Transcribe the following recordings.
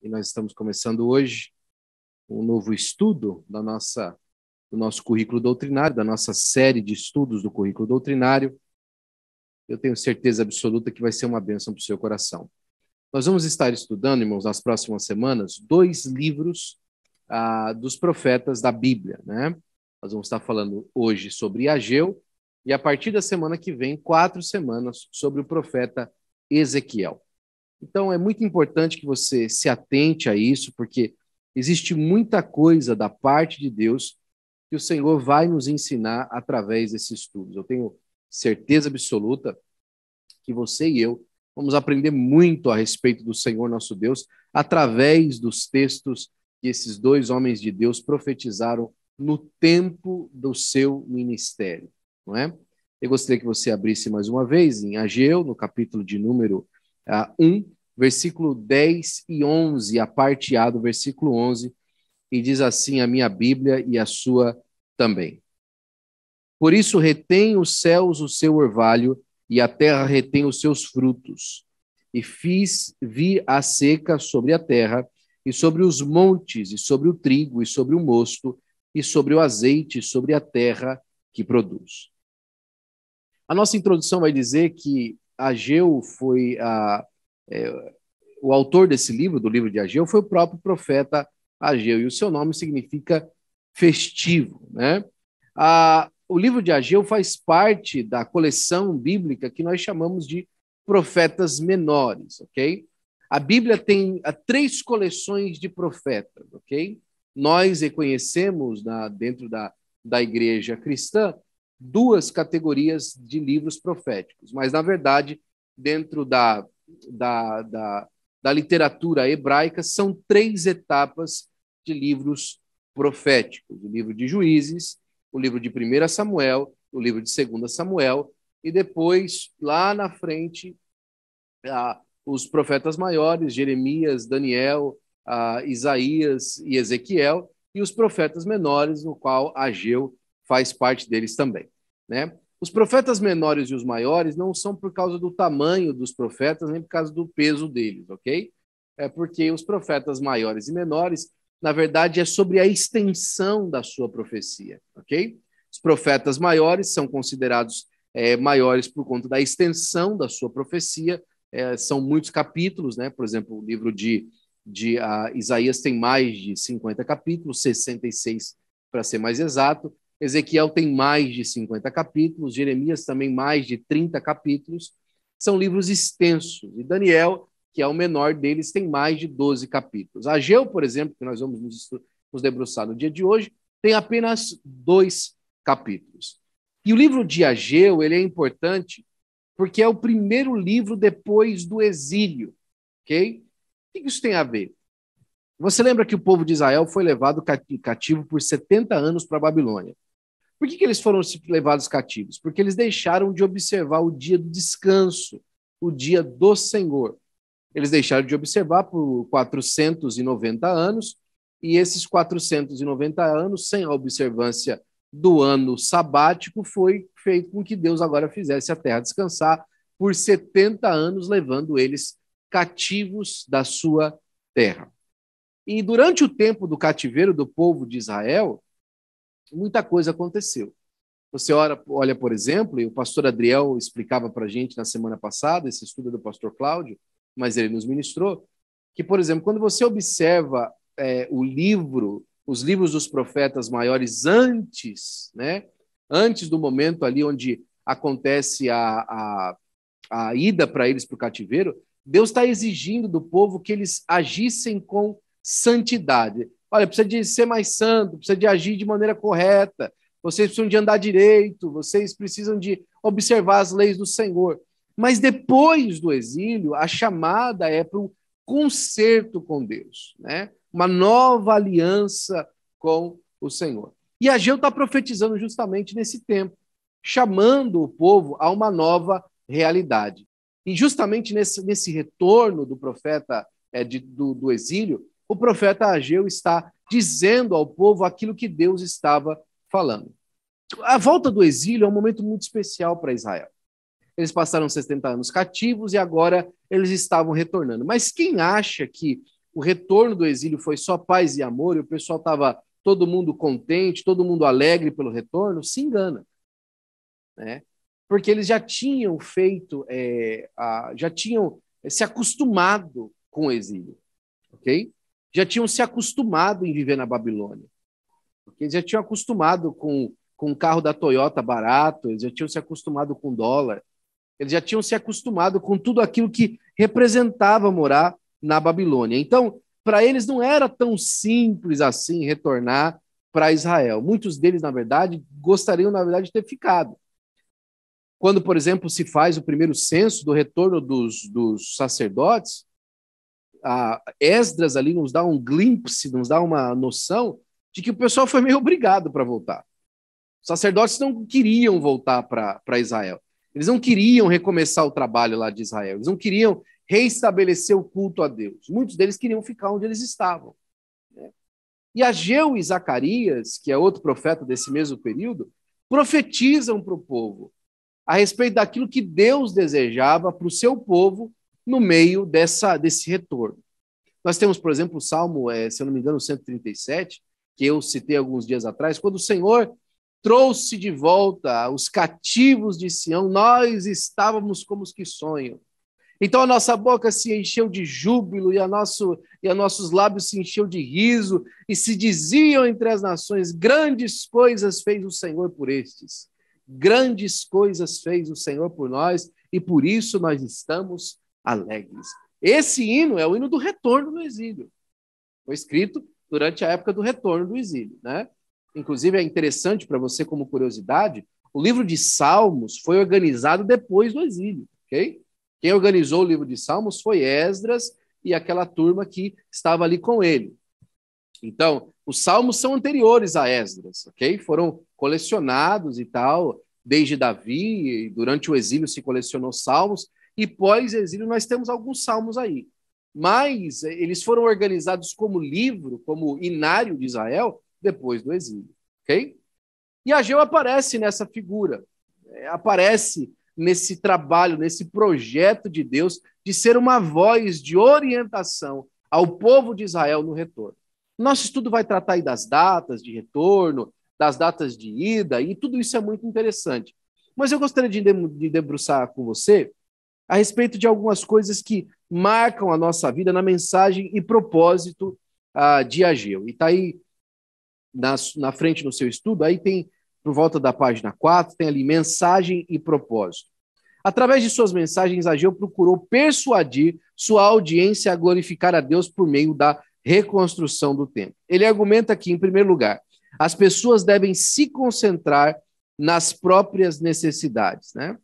e nós estamos começando hoje um novo estudo do nosso currículo doutrinário, da nossa série de estudos do currículo doutrinário. Eu tenho certeza absoluta que vai ser uma bênção para o seu coração. Nós vamos estar estudando, irmãos, nas próximas semanas, 2 livros dos profetas da Bíblia, né? Nós vamos estar falando hoje sobre Ageu e a partir da semana que vem, 4 semanas sobre o profeta Ezequiel. Então, é muito importante que você se atente a isso, porque existe muita coisa da parte de Deus que o Senhor vai nos ensinar através desses estudos. Eu tenho certeza absoluta que você e eu vamos aprender muito a respeito do Senhor nosso Deus através dos textos que esses 2 homens de Deus profetizaram no tempo do seu ministério, não é? Eu gostaria que você abrisse mais uma vez em Ageu, no capítulo de número 1, versículo 10 e 11, a parte A do versículo 11, e diz assim a minha Bíblia e a sua também. Por isso retém os céus o seu orvalho, e a terra retém os seus frutos. E vi a seca sobre a terra, e sobre os montes, e sobre o trigo, e sobre o mosto, e sobre o azeite, e sobre a terra que produz. A nossa introdução vai dizer que Ageu foi o autor desse livro, do livro de Ageu, foi o próprio profeta Ageu, e o seu nome significa festivo, né? O livro de Ageu faz parte da coleção bíblica que nós chamamos de profetas menores, ok? A Bíblia tem 3 coleções de profetas, ok? Nós reconhecemos dentro da igreja cristã 2 categorias de livros proféticos, mas, na verdade, dentro da literatura hebraica, são 3 etapas de livros proféticos: o livro de Juízes, o livro de 1 Samuel, o livro de 2 Samuel, e depois, lá na frente, os profetas maiores, Jeremias, Daniel, Isaías e Ezequiel, e os profetas menores, no qual Ageu faz parte deles também, né? Os profetas menores e os maiores não são por causa do tamanho dos profetas, nem por causa do peso deles, ok? É porque os profetas maiores e menores, na verdade, é sobre a extensão da sua profecia, ok? Os profetas maiores são considerados maiores por conta da extensão da sua profecia, são muitos capítulos, né? Por exemplo, o livro de Isaías tem mais de 50 capítulos, 66 para ser mais exato. Ezequiel tem mais de 50 capítulos, Jeremias também mais de 30 capítulos. São livros extensos. E Daniel, que é o menor deles, tem mais de 12 capítulos. Ageu, por exemplo, que nós vamos nos debruçar no dia de hoje, tem apenas 2 capítulos. E o livro de Ageu, ele é importante porque é o primeiro livro depois do exílio, ok? O que isso tem a ver? Você lembra que o povo de Israel foi levado cativo por 70 anos para a Babilônia. Por que eles foram levados cativos? Porque eles deixaram de observar o dia do descanso, o dia do Senhor. Eles deixaram de observar por 490 anos, e esses 490 anos, sem a observância do ano sabático, foi feito com que Deus agora fizesse a terra descansar por 70 anos, levando eles cativos da sua terra. E durante o tempo do cativeiro do povo de Israel, muita coisa aconteceu. Você olha, por exemplo, e o pastor Adriel explicava para a gente na semana passada, esse estudo do pastor Cláudio, mas ele nos ministrou, que, por exemplo, quando você observa os livros dos profetas maiores antes, né, antes do momento ali onde acontece a ida para eles para o cativeiro, Deus está exigindo do povo que eles agissem com santidade. Olha, precisa de ser mais santo, precisa de agir de maneira correta, vocês precisam de andar direito, vocês precisam de observar as leis do Senhor. Mas depois do exílio, a chamada é para um concerto com Deus, né? Uma nova aliança com o Senhor. E Ageu está profetizando justamente nesse tempo, chamando o povo a uma nova realidade. E justamente nesse retorno do profeta do exílio, o profeta Ageu está dizendo ao povo aquilo que Deus estava falando. A volta do exílio é um momento muito especial para Israel. Eles passaram 70 anos cativos e agora eles estavam retornando. Mas quem acha que o retorno do exílio foi só paz e amor e o pessoal estava todo mundo contente, todo mundo alegre pelo retorno, se engana, né? Porque eles já tinham feito, já tinham se acostumado com o exílio, ok? Já tinham se acostumado em viver na Babilônia, porque eles já tinham acostumado com o carro da Toyota barato, eles já tinham se acostumado com dólar, eles já tinham se acostumado com tudo aquilo que representava morar na Babilônia. Então, para eles não era tão simples assim retornar para Israel. Muitos deles, na verdade, gostariam, na verdade, de ter ficado. Quando, por exemplo, se faz o primeiro censo do retorno dos sacerdotes, Esdras ali nos dá um glimpse, nos dá uma noção de que o pessoal foi meio obrigado para voltar. Os sacerdotes não queriam voltar para Israel. Eles não queriam recomeçar o trabalho lá de Israel. Eles não queriam reestabelecer o culto a Deus. Muitos deles queriam ficar onde eles estavam, né? E Ageu e Zacarias, que é outro profeta desse mesmo período, profetizam para o povo a respeito daquilo que Deus desejava para o seu povo no meio desse retorno. Nós temos, por exemplo, o Salmo, se eu não me engano, 137, que eu citei alguns dias atrás, quando o Senhor trouxe de volta os cativos de Sião, nós estávamos como os que sonham. Então a nossa boca se encheu de júbilo e nossos lábios se encheu de riso e se diziam entre as nações, grandes coisas fez o Senhor por estes. Grandes coisas fez o Senhor por nós e por isso nós estamos alegres. Esse hino é o hino do retorno do exílio. Foi escrito durante a época do retorno do exílio, né? Inclusive, é interessante para você, como curiosidade, o livro de Salmos foi organizado depois do exílio, ok? Quem organizou o livro de Salmos foi Esdras e aquela turma que estava ali com ele. Então, os Salmos são anteriores a Esdras, ok? Foram colecionados e tal, desde Davi, e durante o exílio se colecionou Salmos, e pós-exílio nós temos alguns Salmos aí. Mas eles foram organizados como livro, como inário de Israel, depois do exílio, ok? E Ageu aparece nessa figura, aparece nesse trabalho, nesse projeto de Deus de ser uma voz de orientação ao povo de Israel no retorno. Nosso estudo vai tratar aí das datas de retorno, das datas de ida, e tudo isso é muito interessante. Mas eu gostaria de debruçar com você a respeito de algumas coisas que marcam a nossa vida na mensagem e propósito de Ageu. E está aí na frente no seu estudo, aí tem, por volta da página 4, tem ali mensagem e propósito. Através de suas mensagens, Ageu procurou persuadir sua audiência a glorificar a Deus por meio da reconstrução do templo. Ele argumenta que, em primeiro lugar, as pessoas devem se concentrar nas próprias necessidades, né?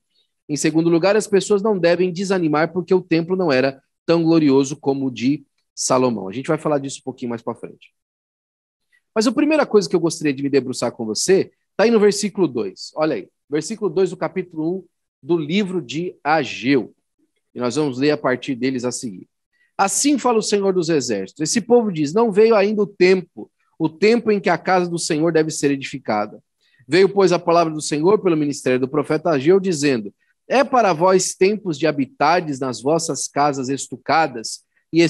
Em segundo lugar, as pessoas não devem desanimar porque o templo não era tão glorioso como o de Salomão. A gente vai falar disso um pouquinho mais para frente. Mas a primeira coisa que eu gostaria de me debruçar com você está aí no versículo 2. Olha aí, versículo 2 do capítulo 1 do livro de Ageu. E nós vamos ler a partir deles a seguir. Assim fala o Senhor dos Exércitos. Esse povo diz, não veio ainda o tempo em que a casa do Senhor deve ser edificada. Veio, pois, a palavra do Senhor pelo ministério do profeta Ageu, dizendo, é para vós tempos de habitardes nas vossas casas estucadas, e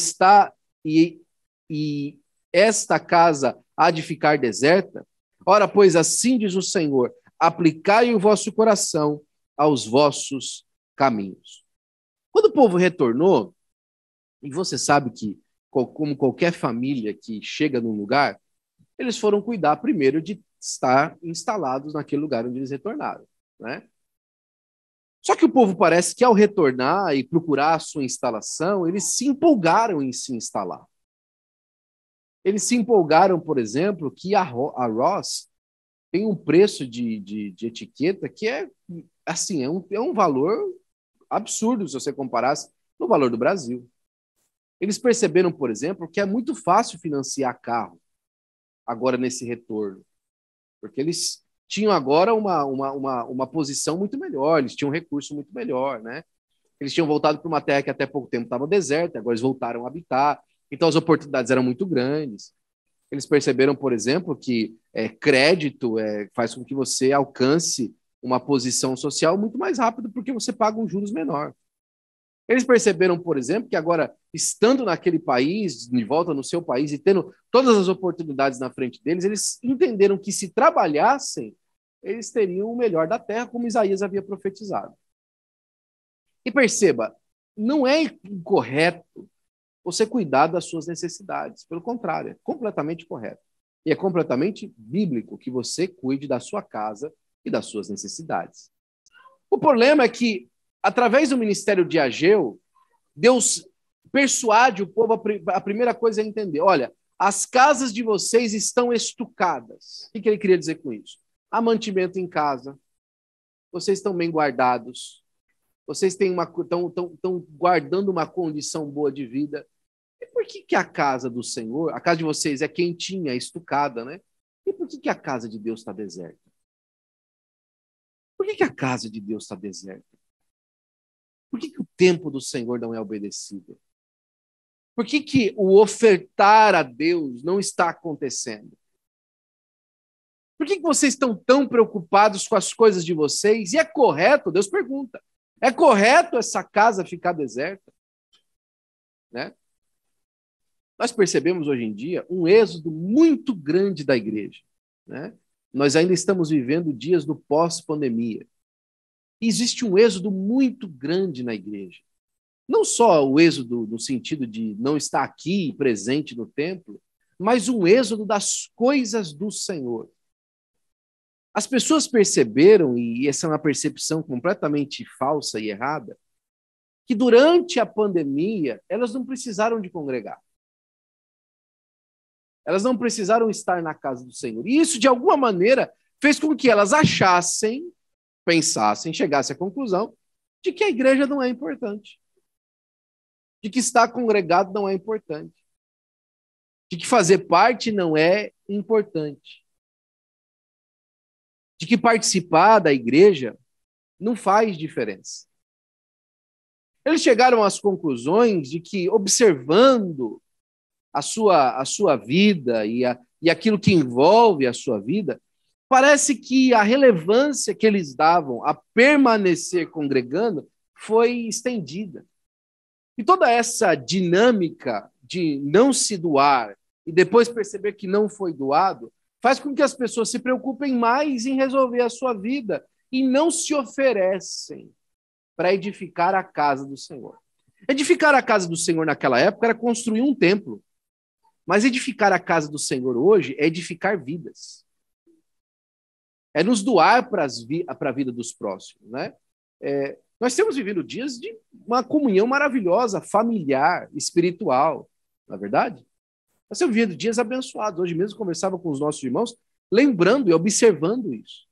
esta casa há de ficar deserta? Ora, pois, assim diz o Senhor, aplicai o vosso coração aos vossos caminhos. Quando o povo retornou, e você sabe que, como qualquer família que chega num lugar, eles foram cuidar primeiro de estar instalados naquele lugar onde eles retornaram, né? Só que o povo parece que ao retornar e procurar a sua instalação, eles se empolgaram em se instalar. Eles se empolgaram, por exemplo, que a Ross tem um preço de etiqueta que é, assim, é um valor absurdo se você comparasse no valor do Brasil. Eles perceberam, por exemplo, que é muito fácil financiar carro agora nesse retorno, porque eles tinham agora uma posição muito melhor, eles tinham um recurso muito melhor, né? Eles tinham voltado para uma terra que até pouco tempo estava deserta, agora eles voltaram a habitar, então as oportunidades eram muito grandes. Eles perceberam, por exemplo, que crédito faz com que você alcance uma posição social muito mais rápido porque você paga um juros menor. Eles perceberam, por exemplo, que agora, estando naquele país, de volta no seu país e tendo todas as oportunidades na frente deles, eles entenderam que se trabalhassem, eles teriam o melhor da terra, como Isaías havia profetizado. E perceba, não é incorreto você cuidar das suas necessidades. Pelo contrário, é completamente correto. E é completamente bíblico que você cuide da sua casa e das suas necessidades. O problema é que, através do ministério de Ageu, Deus persuade o povo, a primeira coisa é entender, olha, as casas de vocês estão estucadas. O que ele queria dizer com isso? Há mantimento em casa, vocês estão bem guardados, vocês estão guardando uma condição boa de vida. E por que a casa do Senhor, a casa de vocês é quentinha, estucada, né? E por que a casa de Deus está deserta? Por que a casa de Deus está deserta? Por que o templo do Senhor não é obedecido? Por que o ofertar a Deus não está acontecendo? Por que vocês estão tão preocupados com as coisas de vocês? E é correto, Deus pergunta, é correto essa casa ficar deserta? Né? Nós percebemos hoje em dia um êxodo muito grande da igreja. Né? Nós ainda estamos vivendo dias do pós-pandemia. Existe um êxodo muito grande na igreja. Não só o êxodo no sentido de não estar aqui presente no templo, mas um êxodo das coisas do Senhor. As pessoas perceberam, e essa é uma percepção completamente falsa e errada, que durante a pandemia elas não precisaram de congregar. Elas não precisaram estar na casa do Senhor. E isso, de alguma maneira, fez com que elas achassem, pensassem, chegassem à conclusão de que a igreja não é importante. De que estar congregado não é importante. De que fazer parte não é importante. De que participar da igreja não faz diferença. Eles chegaram às conclusões de que, observando a sua vida e aquilo que envolve a sua vida, parece que a relevância que eles davam a permanecer congregando foi estendida. E toda essa dinâmica de não se doar e depois perceber que não foi doado, faz com que as pessoas se preocupem mais em resolver a sua vida e não se oferecem para edificar a casa do Senhor. Edificar a casa do Senhor naquela época era construir um templo. Mas edificar a casa do Senhor hoje é edificar vidas. É nos doar para a vida dos próximos. Né? Nós temos vivido dias de uma comunhão maravilhosa, familiar, espiritual. Não é verdade? Nós temos vivido dias abençoados. Hoje mesmo conversava com os nossos irmãos, lembrando e observando isso.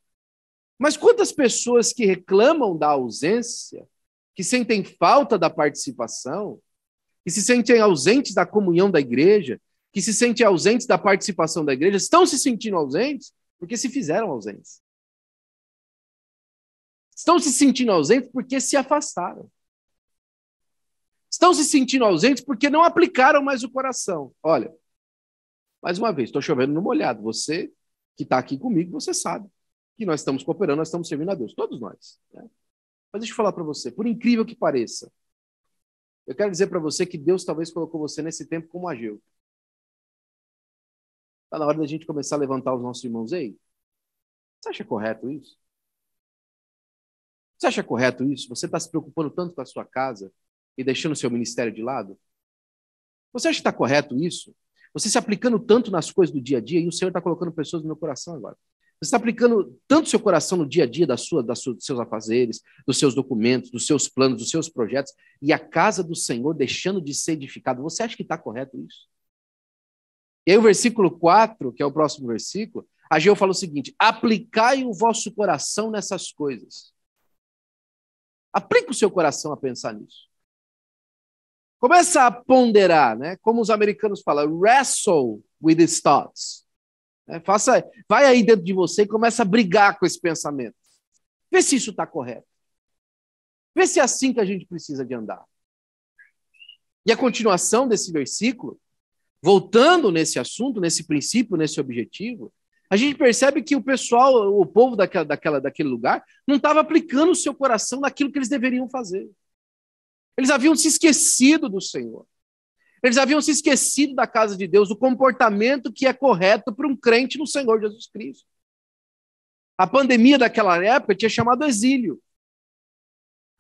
Mas quantas pessoas que reclamam da ausência, que sentem falta da participação, que se sentem ausentes da comunhão da igreja, que se sentem ausentes da participação da igreja, estão se sentindo ausentes porque se fizeram ausentes. Estão se sentindo ausentes porque se afastaram. Estão se sentindo ausentes porque não aplicaram mais o coração. Olha, mais uma vez, estou chovendo no molhado. Você que está aqui comigo, você sabe que nós estamos cooperando, nós estamos servindo a Deus, todos nós. Né? Mas deixa eu falar para você, por incrível que pareça, eu quero dizer para você que Deus talvez colocou você nesse tempo como Ageu. Está na hora da gente começar a levantar os nossos irmãos aí. Você acha correto isso? Você acha correto isso? Você está se preocupando tanto com a sua casa e deixando o seu ministério de lado? Você acha que está correto isso? Você se aplicando tanto nas coisas do dia a dia e o Senhor está colocando pessoas no meu coração agora. Você está aplicando tanto o seu coração no dia a dia dos seus afazeres, dos seus documentos, dos seus planos, dos seus projetos, e a casa do Senhor deixando de ser edificada. Você acha que está correto isso? E aí o versículo 4, que é o próximo versículo, Ageu fala o seguinte: aplicai o vosso coração nessas coisas. Aplica o seu coração a pensar nisso. Começa a ponderar, né? Como os americanos falam, wrestle with these thoughts. Vai aí dentro de você e começa a brigar com esse pensamento. Vê se isso está correto. Vê se é assim que a gente precisa de andar. E a continuação desse versículo, voltando nesse assunto, nesse princípio, nesse objetivo, a gente percebe que o povo daquele lugar, não estava aplicando o seu coração naquilo que eles deveriam fazer. Eles haviam se esquecido do Senhor. Eles haviam se esquecido da casa de Deus, do comportamento que é correto para um crente no Senhor Jesus Cristo. A pandemia daquela época tinha chamado exílio.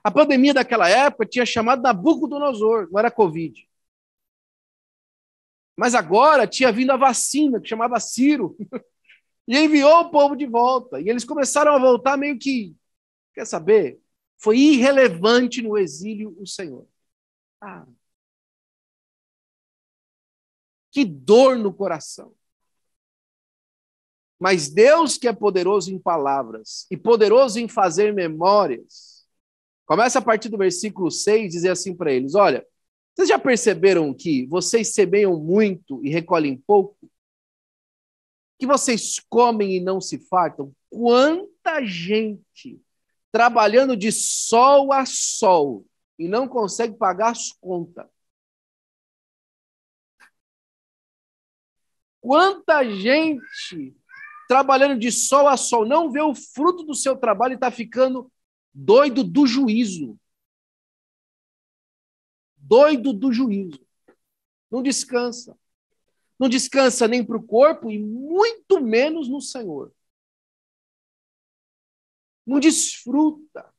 A pandemia daquela época tinha chamado Nabucodonosor, não era Covid. Mas agora tinha vindo a vacina, que chamava Ciro, e enviou o povo de volta. E eles começaram a voltar meio que, quer saber? Foi irrelevante no exílio o Senhor. Ah, que dor no coração. Mas Deus, que é poderoso em palavras e poderoso em fazer memórias, começa a partir do versículo 6, dizer assim para eles: olha, vocês já perceberam que vocês semeiam muito e recolhem pouco? Que vocês comem e não se fartam? Quanta gente trabalhando de sol a sol e não consegue pagar as contas. Quanta gente trabalhando de sol a sol não vê o fruto do seu trabalho e está ficando doido do juízo. Doido do juízo. Não descansa. Não descansa nem para o corpo e muito menos no Senhor. Não desfruta.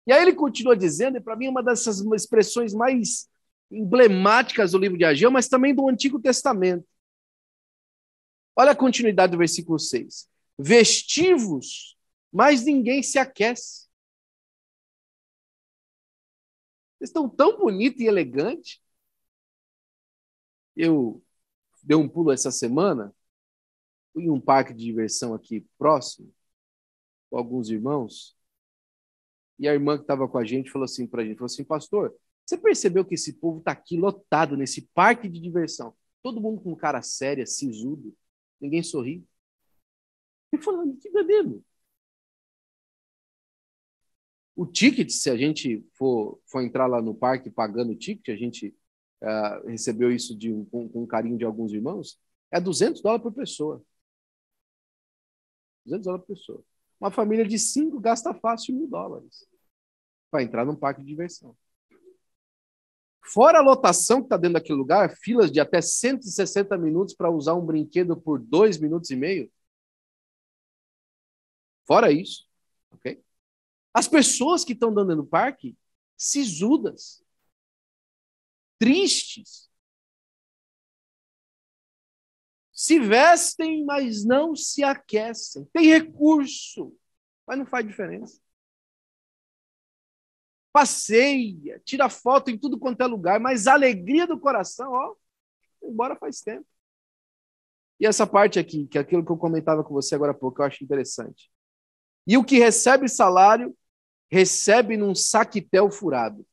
E aí ele continua dizendo, e para mim é uma dessas expressões mais emblemáticas do livro de Ageu, mas também do Antigo Testamento. Olha a continuidade do versículo 6. Vestivos, mas ninguém se aquece. Vocês estão tão bonitos e elegantes. Eu dei um pulo essa semana, fui em um parque de diversão aqui próximo, com alguns irmãos, e a irmã que estava com a gente falou assim para a gente, falou assim: pastor, você percebeu que esse povo está aqui lotado nesse parque de diversão? Todo mundo com cara séria, sisudo, ninguém sorri. E falando, que bebendo. O ticket, se a gente for entrar lá no parque pagando o ticket, a gente recebeu isso com carinho de alguns irmãos, é $200 por pessoa. $200 por pessoa. Uma família de 5 gasta fácil $1.000 para entrar num parque de diversão. Fora a lotação que está dentro daquele lugar, filas de até 160 minutos para usar um brinquedo por 2 minutos e meio. Fora isso, ok? As pessoas que estão andando no parque, sisudas, tristes, se vestem, mas não se aquecem. Tem recurso, mas não faz diferença. Passeia, tira foto em tudo quanto é lugar, mas a alegria do coração, ó, embora faz tempo. E essa parte aqui, que é aquilo que eu comentava com você agora há pouco, eu acho interessante. E o que recebe salário, recebe num saquetel furado.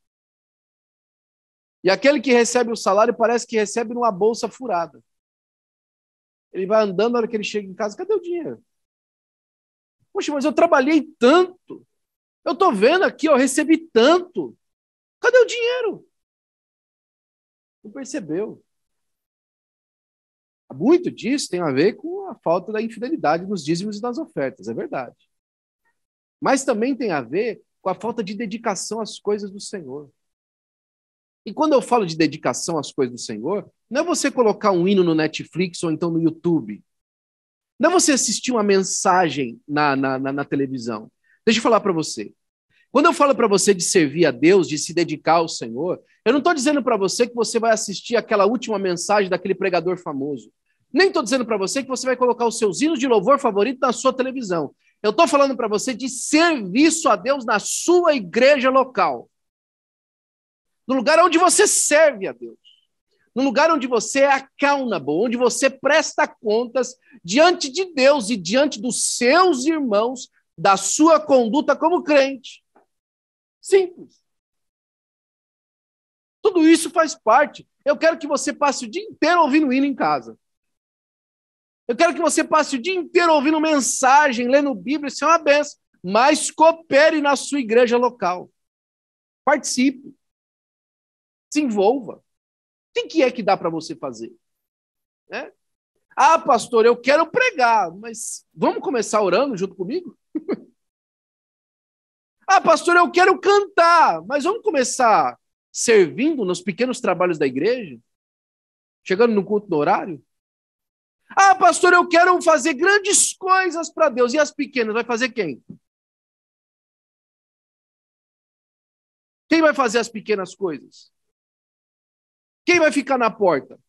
E aquele que recebe o salário parece que recebe numa bolsa furada. Ele vai andando, na hora que ele chega em casa, cadê o dinheiro? Poxa, mas eu trabalhei tanto. Eu estou vendo aqui, eu recebi tanto. Cadê o dinheiro? Não percebeu. Muito disso tem a ver com a falta da infidelidade nos dízimos e nas ofertas, é verdade. Mas também tem a ver com a falta de dedicação às coisas do Senhor. E quando eu falo de dedicação às coisas do Senhor, não é você colocar um hino no Netflix ou então no YouTube. Não é você assistir uma mensagem na televisão. Deixa eu falar para você. Quando eu falo para você de servir a Deus, de se dedicar ao Senhor, eu não estou dizendo para você que você vai assistir aquela última mensagem daquele pregador famoso. Nem estou dizendo para você que você vai colocar os seus hinos de louvor favorito na sua televisão. Eu estou falando para você de serviço a Deus na sua igreja local. No lugar onde você serve a Deus. No lugar onde você é accountable, onde você presta contas diante de Deus e diante dos seus irmãos da sua conduta como crente. Simples. Tudo isso faz parte. Eu quero que você passe o dia inteiro ouvindo hino em casa. Eu quero que você passe o dia inteiro ouvindo mensagem, lendo Bíblia, isso é uma benção. Mas coopere na sua igreja local. Participe. Se envolva. O que é que dá para você fazer? Né? Ah, pastor, eu quero pregar, mas vamos começar orando junto comigo? Ah, pastor, eu quero cantar, mas vamos começar servindo nos pequenos trabalhos da igreja? Chegando no culto no horário? Ah, pastor, eu quero fazer grandes coisas para Deus. E as pequenas, vai fazer quem? Quem vai fazer as pequenas coisas? Quem vai ficar na porta?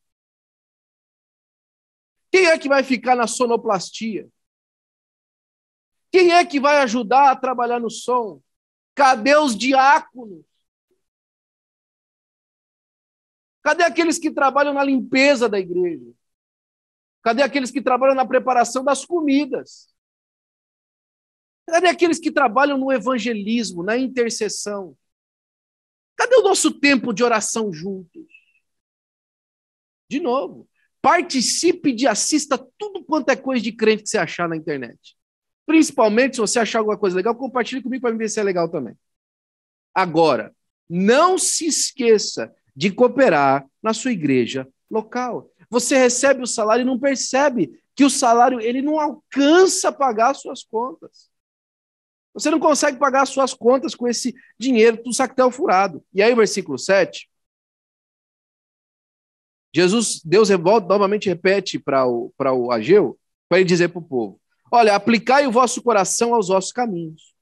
Quem é que vai ficar na sonoplastia? Quem é que vai ajudar a trabalhar no som? Cadê os diáconos? Cadê aqueles que trabalham na limpeza da igreja? Cadê aqueles que trabalham na preparação das comidas? Cadê aqueles que trabalham no evangelismo, na intercessão? Cadê o nosso tempo de oração juntos? De novo, participe de assista tudo quanto é coisa de crente que você achar na internet. Principalmente se você achar alguma coisa legal, compartilhe comigo para ver se é legal também. Agora, não se esqueça de cooperar na sua igreja local. Você recebe o salário e não percebe que o salário ele não alcança pagar as suas contas. Você não consegue pagar as suas contas com esse dinheiro do sactel furado. E aí o versículo 7, Deus novamente repete para o Ageu, para ele dizer para o povo, olha, aplicai o vosso coração aos vossos caminhos.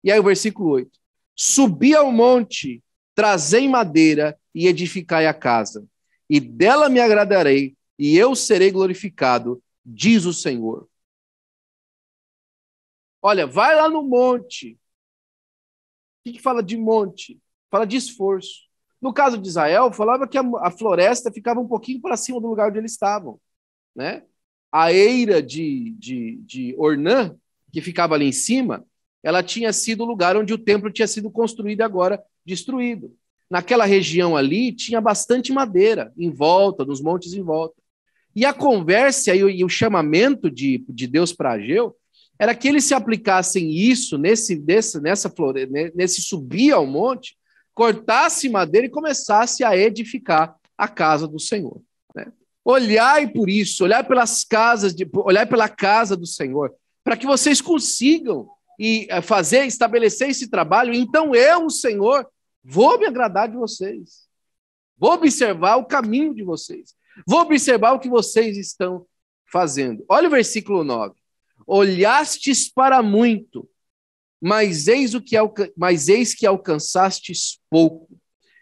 E aí o versículo 8, subi ao monte, trazei madeira e edificai a casa, e dela me agradarei, e eu serei glorificado, diz o Senhor. Olha, vai lá no monte. O que fala de monte? Fala de esforço. No caso de Israel, falava que a floresta ficava um pouquinho para cima do lugar onde eles estavam, né? A eira de Ornã, que ficava ali em cima, ela tinha sido o lugar onde o templo tinha sido construído e agora destruído. Naquela região ali tinha bastante madeira em volta, nos montes em volta. E a conversa e o chamamento de Deus para Ageu era que eles se aplicassem isso nesse subir ao monte, cortasse madeira e começasse a edificar a casa do Senhor. Né? Olhai por isso, olhai pela casa do Senhor, para que vocês consigam estabelecer esse trabalho. Então eu, o Senhor, vou me agradar de vocês. Vou observar o caminho de vocês. Vou observar o que vocês estão fazendo. Olha o versículo 9. Olhastes para muito, mas eis que alcançastes pouco.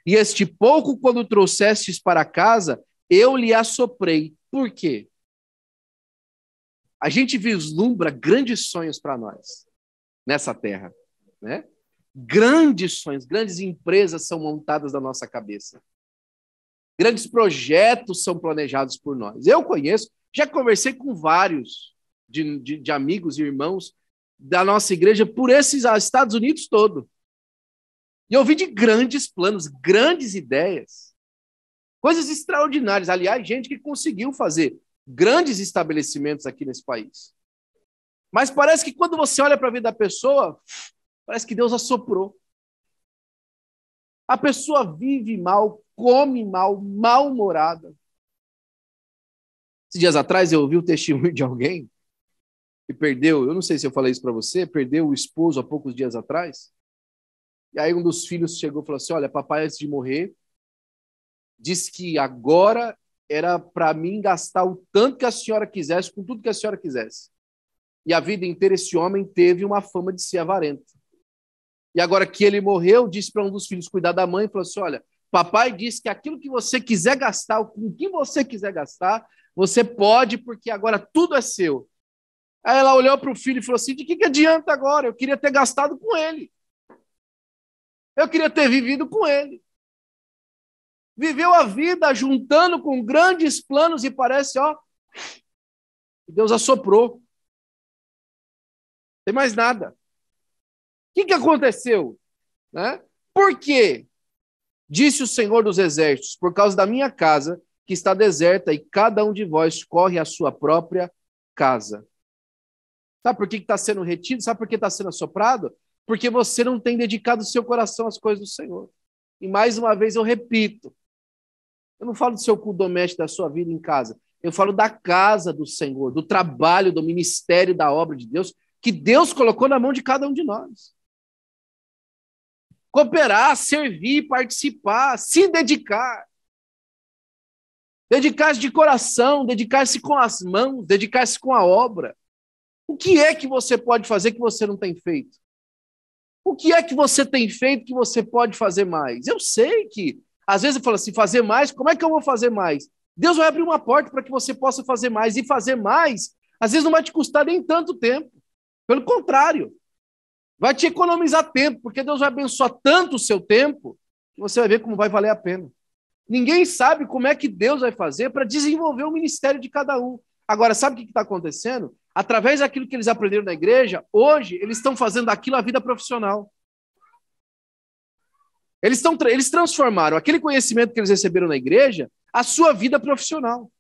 E este pouco, quando trouxestes para casa, eu lhe assoprei. Por quê? A gente vislumbra grandes sonhos para nós nessa terra, né? Grandes sonhos, grandes empresas são montadas na nossa cabeça. Grandes projetos são planejados por nós. Eu conheço, já conversei com vários de amigos e irmãos da nossa igreja por esses Estados Unidos todo. E eu ouvi de grandes planos, grandes ideias, coisas extraordinárias. Aliás, gente que conseguiu fazer grandes estabelecimentos aqui nesse país. Mas parece que quando você olha para a vida da pessoa, parece que Deus assoprou. A pessoa vive mal, come mal, mal-humorada. Esses dias atrás eu ouvi o testemunho de alguém que perdeu, eu não sei se eu falei isso para você, perdeu o esposo há poucos dias atrás. E aí um dos filhos chegou e falou assim, olha, papai antes de morrer disse que agora era para mim gastar o tanto que a senhora quisesse, com tudo que a senhora quisesse. E a vida inteira esse homem teve uma fama de ser avarento. E agora que ele morreu, disse para um dos filhos cuidar da mãe e falou assim, olha, papai disse que aquilo que você quiser gastar, com o que você quiser gastar, você pode, porque agora tudo é seu. Aí ela olhou para o filho e falou assim, de que adianta agora? Eu queria ter gastado com ele. Eu queria ter vivido com ele. Viveu a vida juntando com grandes planos e parece, ó, Deus assoprou. Não tem mais nada. O que aconteceu? Né? Por quê? Disse o Senhor dos Exércitos, por causa da minha casa, que está deserta, e cada um de vós corre à sua própria casa. Sabe por que está sendo retido? Sabe por que está sendo assoprado? Porque você não tem dedicado o seu coração às coisas do Senhor. E mais uma vez eu repito, eu não falo do seu culto doméstico, da sua vida em casa. Eu falo da casa do Senhor, do trabalho, do ministério, da obra de Deus, que Deus colocou na mão de cada um de nós. cooperar, servir, participar, se dedicar. Dedicar-se de coração, dedicar-se com as mãos, dedicar-se com a obra. O que é que você pode fazer que você não tem feito? O que é que você tem feito que você pode fazer mais? Eu sei que, às vezes eu falo assim, fazer mais, como é que eu vou fazer mais? Deus vai abrir uma porta para que você possa fazer mais. E fazer mais, às vezes não vai te custar nem tanto tempo. Pelo contrário, vai te economizar tempo, porque Deus vai abençoar tanto o seu tempo, que você vai ver como vai valer a pena. Ninguém sabe como é que Deus vai fazer para desenvolver o ministério de cada um. Agora, sabe o que está acontecendo? Através daquilo que eles aprenderam na igreja, hoje eles estão fazendo aquilo a vida profissional. Eles transformaram aquele conhecimento que eles receberam na igreja a sua vida profissional.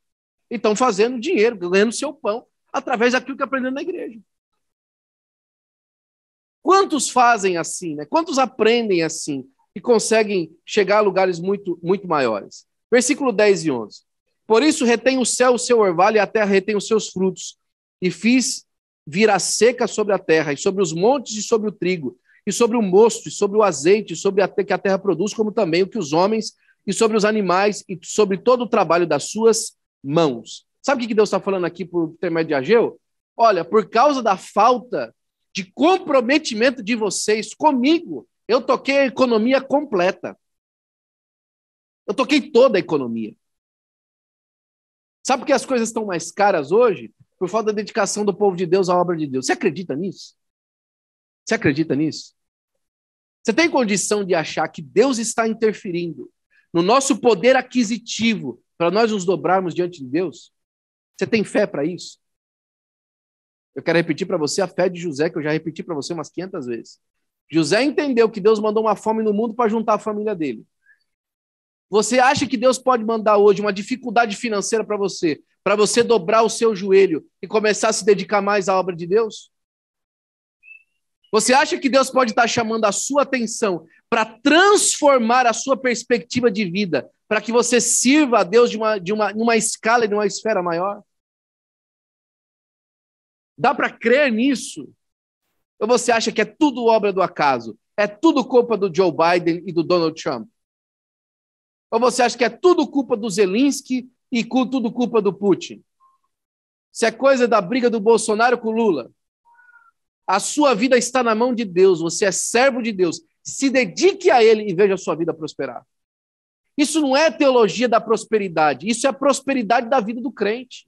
E estão fazendo dinheiro, ganhando seu pão, através daquilo que aprenderam na igreja. Quantos fazem assim, né? Quantos aprendem assim e conseguem chegar a lugares muito, muito maiores? Versículo 10 e 11. Por isso retém o céu o seu orvalho e a terra retém os seus frutos. E fiz vir a seca sobre a terra, e sobre os montes e sobre o trigo, e sobre o mosto, e sobre o azeite, e sobre que a terra produz, como também o que os homens, e sobre os animais, e sobre todo o trabalho das suas mãos. Sabe o que Deus está falando aqui por intermédio de Ageu? Olha, por causa da falta de comprometimento de vocês comigo, eu toquei a economia completa. Eu toquei toda a economia. Sabe por que as coisas estão mais caras hoje? Por falta da dedicação do povo de Deus à obra de Deus. Você acredita nisso? Você acredita nisso? Você tem condição de achar que Deus está interferindo no nosso poder aquisitivo para nós nos dobrarmos diante de Deus? Você tem fé para isso? Eu quero repetir para você a fé de José, que eu já repeti para você umas 500 vezes. José entendeu que Deus mandou uma fome no mundo para juntar a família dele. Você acha que Deus pode mandar hoje uma dificuldade financeira para você dobrar o seu joelho e começar a se dedicar mais à obra de Deus? Você acha que Deus pode estar chamando a sua atenção para transformar a sua perspectiva de vida, para que você sirva a Deus numa escala e numa esfera maior? Dá para crer nisso? Ou você acha que é tudo obra do acaso? É tudo culpa do Joe Biden e do Donald Trump? Ou você acha que é tudo culpa do Zelensky e tudo culpa do Putin? Se é coisa da briga do Bolsonaro com o Lula, a sua vida está na mão de Deus, você é servo de Deus. Se dedique a Ele e veja a sua vida prosperar. Isso não é teologia da prosperidade, isso é a prosperidade da vida do crente.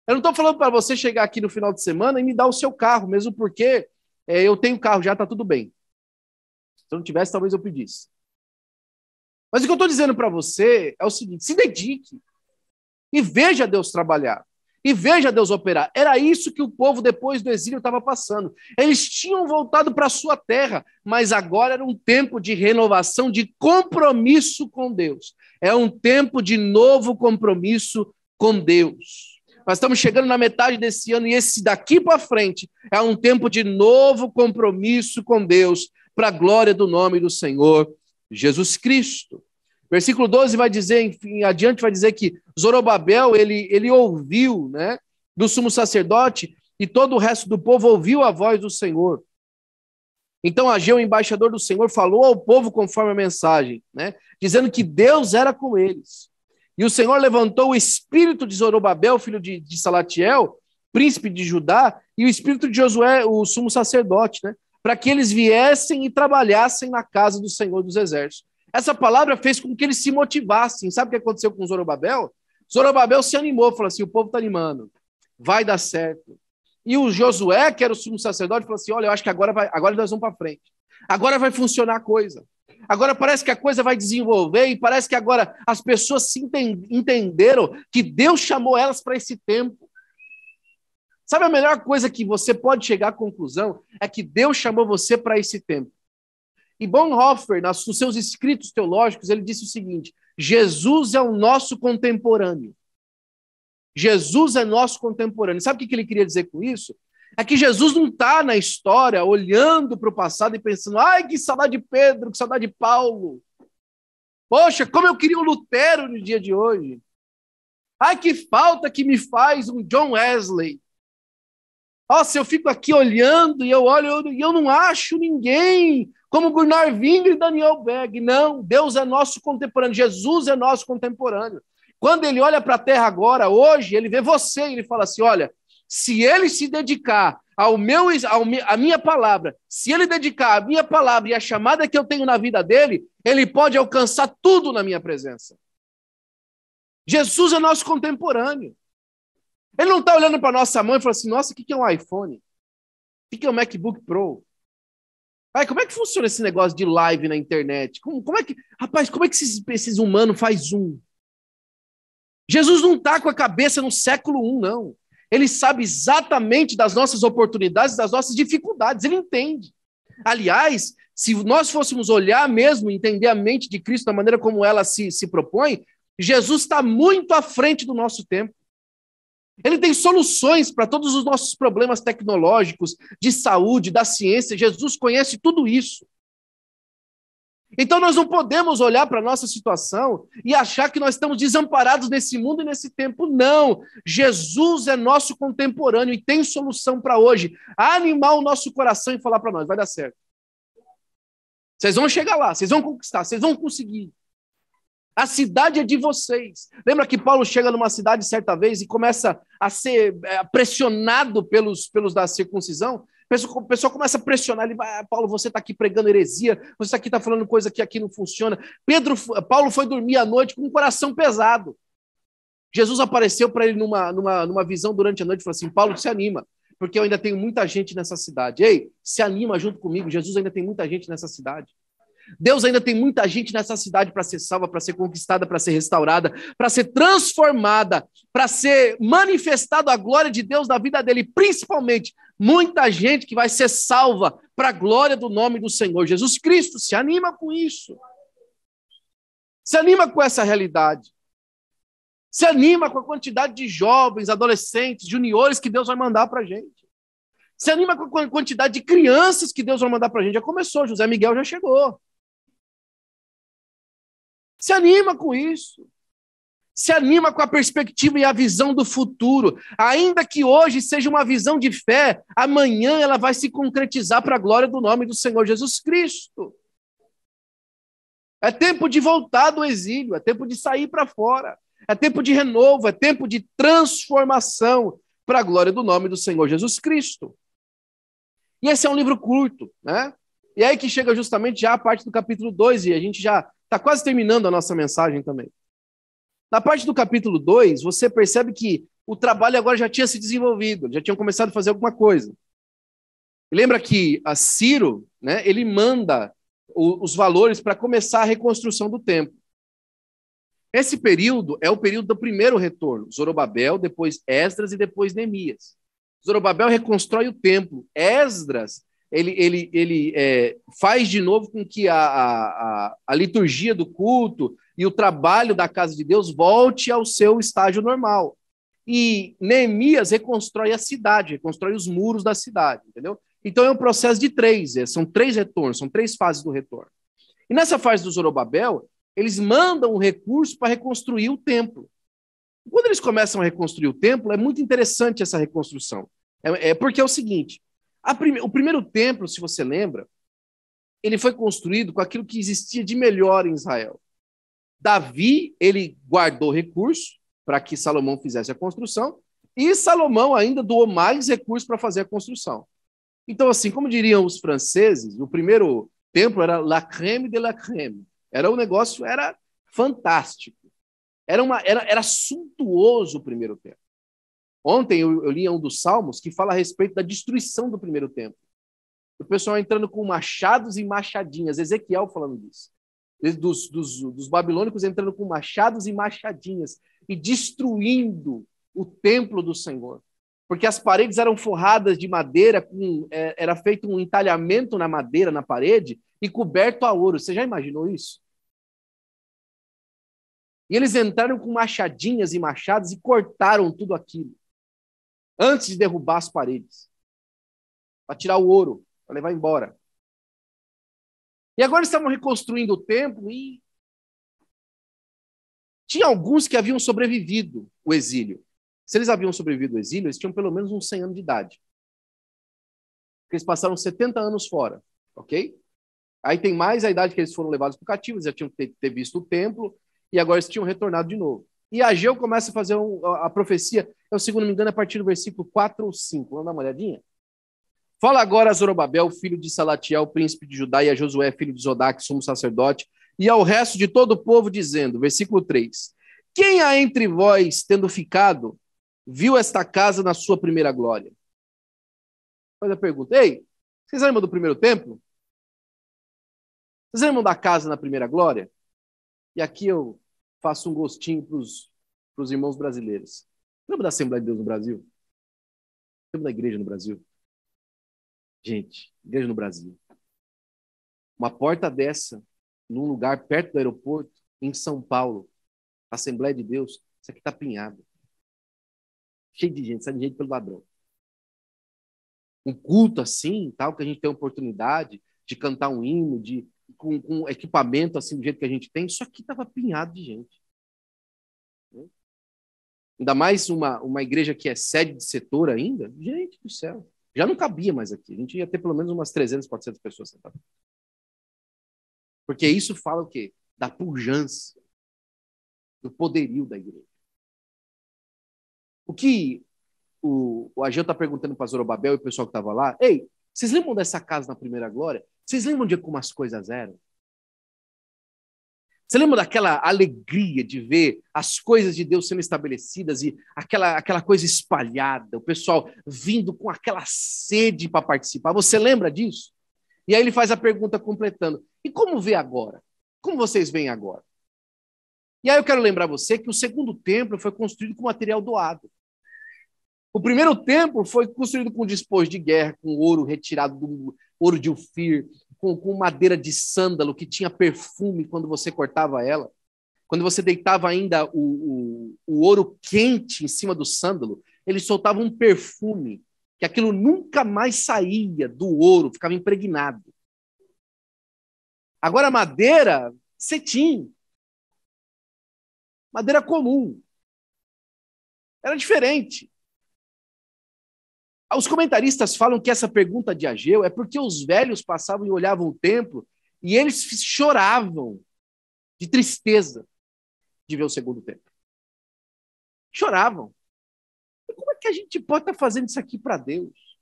Eu não estou falando para você chegar aqui no final de semana e me dar o seu carro, mesmo porque eu tenho carro já, está tudo bem. Se eu não tivesse, talvez eu pedisse. Mas o que eu estou dizendo para você é o seguinte: se dedique e veja Deus trabalhar, e veja Deus operar. Era isso que o povo, depois do exílio, estava passando. Eles tinham voltado para a sua terra, mas agora era um tempo de renovação, de compromisso com Deus. É um tempo de novo compromisso com Deus. Nós estamos chegando na metade desse ano e esse daqui para frente é um tempo de novo compromisso com Deus, para a glória do nome do Senhor Jesus Cristo. Versículo 12 vai dizer, enfim, adiante vai dizer que Zorobabel, ele ouviu, né, do sumo sacerdote, e todo o resto do povo ouviu a voz do Senhor. Então Ageu, embaixador do Senhor, falou ao povo conforme a mensagem, né, dizendo que Deus era com eles. E o Senhor levantou o espírito de Zorobabel, filho de Salatiel, príncipe de Judá, e o espírito de Josué, o sumo sacerdote, né, para que eles viessem e trabalhassem na casa do Senhor dos Exércitos. Essa palavra fez com que eles se motivassem. Sabe o que aconteceu com Zorobabel? Zorobabel se animou, falou assim: o povo está animando, vai dar certo. E o Josué, que era o sumo sacerdote, falou assim: olha, eu acho que agora nós vamos para frente. Agora vai funcionar a coisa. Agora parece que a coisa vai desenvolver e parece que agora as pessoas entenderam que Deus chamou elas para esse tempo. Sabe a melhor coisa que você pode chegar à conclusão? É que Deus chamou você para esse tempo. E Bonhoeffer, nos seus escritos teológicos, ele disse o seguinte: Jesus é o nosso contemporâneo. Jesus é nosso contemporâneo. Sabe o que ele queria dizer com isso? É que Jesus não está na história olhando para o passado e pensando: ai, que saudade de Pedro, que saudade de Paulo. Poxa, como eu queria um Lutero no dia de hoje. Ai, que falta que me faz um John Wesley. Nossa, eu fico aqui olhando e eu olho e eu não acho ninguém como Gunnar Wingre e Daniel Berg. Não, Deus é nosso contemporâneo, Jesus é nosso contemporâneo. Quando ele olha para a terra agora, hoje, ele vê você e ele fala assim, olha, se ele se dedicar à minha palavra, se ele dedicar a minha palavra e a chamada que eu tenho na vida dele, ele pode alcançar tudo na minha presença. Jesus é nosso contemporâneo. Ele não está olhando para a nossa mão e falando assim, nossa, o que é um iPhone? O que é um MacBook Pro? Pai, como é que funciona esse negócio de live na internet? Como é que esses humanos fazem Zoom? Jesus não está com a cabeça no século I, não. Ele sabe exatamente das nossas oportunidades, das nossas dificuldades, ele entende. Aliás, se nós fôssemos olhar mesmo, entender a mente de Cristo da maneira como ela se propõe, Jesus está muito à frente do nosso tempo. Ele tem soluções para todos os nossos problemas tecnológicos, de saúde, da ciência. Jesus conhece tudo isso. Então nós não podemos olhar para a nossa situação e achar que nós estamos desamparados nesse mundo e nesse tempo. Não. Jesus é nosso contemporâneo e tem solução para hoje. Animar o nosso coração e falar para nós, vai dar certo. Vocês vão chegar lá, vocês vão conquistar, vocês vão conseguir. A cidade é de vocês. Lembra que Paulo chega numa cidade certa vez e começa a ser pressionado pelos da circuncisão? O pessoal começa a pressionar, ele vai, Paulo, você está aqui pregando heresia, você está falando coisa que aqui não funciona. Paulo foi dormir à noite com um coração pesado. Jesus apareceu para ele numa visão durante a noite e falou assim, Paulo, se anima, porque eu ainda tenho muita gente nessa cidade. Ei, se anima junto comigo, Jesus ainda tem muita gente nessa cidade. Deus ainda tem muita gente nessa cidade para ser salva, para ser conquistada, para ser restaurada, para ser transformada, para ser manifestada a glória de Deus na vida dele, principalmente muita gente que vai ser salva para a glória do nome do Senhor Jesus Cristo. Se anima com isso. Se anima com essa realidade. Se anima com a quantidade de jovens, adolescentes, juniores que Deus vai mandar para a gente. Se anima com a quantidade de crianças que Deus vai mandar para a gente. Já começou, José Miguel já chegou. Se anima com isso. Se anima com a perspectiva e a visão do futuro. Ainda que hoje seja uma visão de fé, amanhã ela vai se concretizar para a glória do nome do Senhor Jesus Cristo. É tempo de voltar do exílio, é tempo de sair para fora, é tempo de renovo, é tempo de transformação para a glória do nome do Senhor Jesus Cristo. E esse é um livro curto, né? E aí que chega justamente já a parte do capítulo 2, e a gente já está quase terminando a nossa mensagem também. Na parte do capítulo 2, você percebe que o trabalho agora já tinha se desenvolvido, já tinham começado a fazer alguma coisa. E lembra que a Ciro, né, ele manda os valores para começar a reconstrução do templo. Esse período é o período do primeiro retorno. Zorobabel, depois Esdras e depois Neemias. Zorobabel reconstrói o templo. Esdras ele faz de novo com que a liturgia do culto e o trabalho da casa de Deus volte ao seu estágio normal. E Neemias reconstrói a cidade, reconstrói os muros da cidade, entendeu? Então é um processo de 3, são 3 retornos, são 3 fases do retorno. E nessa fase do Zorobabel, eles mandam um recurso para reconstruir o templo. Quando eles começam a reconstruir o templo, é muito interessante essa reconstrução. Porque é o seguinte, o primeiro templo, se você lembra, ele foi construído com aquilo que existia de melhor em Israel. Davi, ele guardou recursos para que Salomão fizesse a construção, e Salomão ainda doou mais recursos para fazer a construção. Então, assim, como diriam os franceses, o primeiro templo era la crème de la crème. O negócio era fantástico. Era suntuoso o primeiro templo. Ontem eu li um dos Salmos que fala a respeito da destruição do primeiro templo. O pessoal entrando com machados e machadinhas. Ezequiel falando disso. Dos babilônicos entrando com machados e machadinhas e destruindo o templo do Senhor. Porque as paredes eram forradas de madeira, era feito um entalhamento na madeira, na parede, e coberto a ouro. Você já imaginou isso? E eles entraram com machadinhas e machados e cortaram tudo aquilo, antes de derrubar as paredes, para tirar o ouro, para levar embora. E agora estavam reconstruindo o templo e tinha alguns que haviam sobrevivido o exílio. Se eles haviam sobrevivido ao exílio, eles tinham pelo menos uns 100 anos de idade. Porque eles passaram 70 anos fora, ok? Aí tem mais a idade que eles foram levados para o cativo, eles já tinham que ter visto o templo, e agora eles tinham retornado de novo. E Ageu começa a fazer a profecia, se não me engano, a partir do versículo 4 ou 5. Vamos dar uma olhadinha? Fala agora a Zorobabel, filho de Salatiel, príncipe de Judá, e a Josué, filho de Zodaque, sumo sacerdote, e ao resto de todo o povo, dizendo, versículo 3, quem há entre vós, tendo ficado, viu esta casa na sua primeira glória? Faz a pergunta, ei, vocês lembram do primeiro templo? Vocês lembram da casa na primeira glória? E aqui eu faço um gostinho para os irmãos brasileiros. Lembra da Assembleia de Deus no Brasil? Lembra da igreja no Brasil? Gente, igreja no Brasil. Uma porta dessa, num lugar perto do aeroporto, em São Paulo, Assembleia de Deus, isso aqui está apinhado. Cheio de gente, sai de gente pelo ladrão. Um culto assim, tal, que a gente tem a oportunidade de cantar um hino, com equipamento assim, do jeito que a gente tem, isso aqui estava apinhado de gente. Ainda mais uma igreja que é sede de setor ainda, gente do céu. Já não cabia mais aqui. A gente ia ter pelo menos umas 300, 400 pessoas sentadas. Porque isso fala o quê? Da pujança, do poderio da igreja. O que o Ageu está perguntando para Zorobabel e o pessoal que estava lá, ei, vocês lembram dessa casa na primeira glória? Vocês lembram de como as coisas eram? Você lembra daquela alegria de ver as coisas de Deus sendo estabelecidas e aquela coisa espalhada, o pessoal vindo com aquela sede para participar? Você lembra disso? E aí ele faz a pergunta completando. E como vê agora? Como vocês veem agora? E aí eu quero lembrar você que o segundo templo foi construído com material doado. O primeiro templo foi construído com dispôs de guerra, com ouro retirado do ouro de Ofir, com madeira de sândalo que tinha perfume quando você cortava ela. Quando você deitava ainda o ouro quente em cima do sândalo, ele soltava um perfume, que aquilo nunca mais saía do ouro, ficava impregnado. Agora a madeira, cetim. Madeira comum. Era diferente. Os comentaristas falam que essa pergunta de Ageu é porque os velhos passavam e olhavam o templo e eles choravam de tristeza de ver o segundo templo. Choravam. E como é que a gente pode estar fazendo isso aqui para Deus?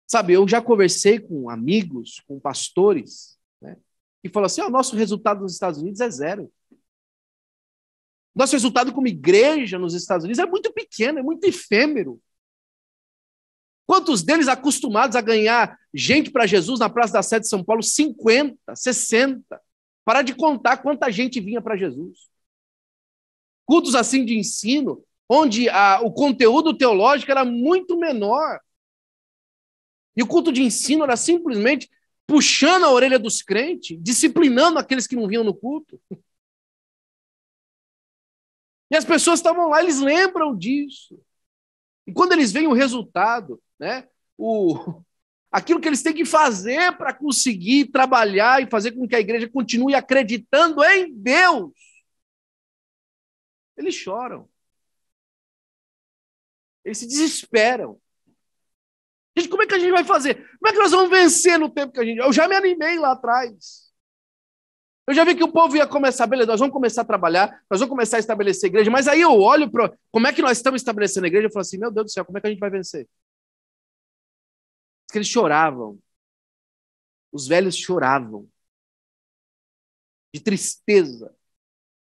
Sabe, eu já conversei com amigos, com pastores, né, que falam assim, nosso resultado nos Estados Unidos é zero. Nosso resultado como igreja nos Estados Unidos é muito pequeno, é muito efêmero. Quantos deles acostumados a ganhar gente para Jesus na Praça da Sé de São Paulo? 50, 60. Parar de contar quanta gente vinha para Jesus. Cultos assim de ensino, onde o conteúdo teológico era muito menor. E o culto de ensino era simplesmente puxando a orelha dos crentes, disciplinando aqueles que não vinham no culto. E as pessoas estavam lá, eles lembram disso. E quando eles veem o resultado, né, aquilo que eles têm que fazer para conseguir trabalhar e fazer com que a igreja continue acreditando em Deus, eles choram. Eles se desesperam. Gente, como é que a gente vai fazer? Como é que nós vamos vencer no tempo que a gente... Eu já me animei lá atrás. Eu já vi que o povo ia começar, beleza, nós vamos começar a trabalhar, nós vamos começar a estabelecer a igreja, mas aí eu olho para como é que nós estamos estabelecendo a igreja e falo assim, meu Deus do céu, como é que a gente vai vencer? Porque eles choravam. Os velhos choravam de tristeza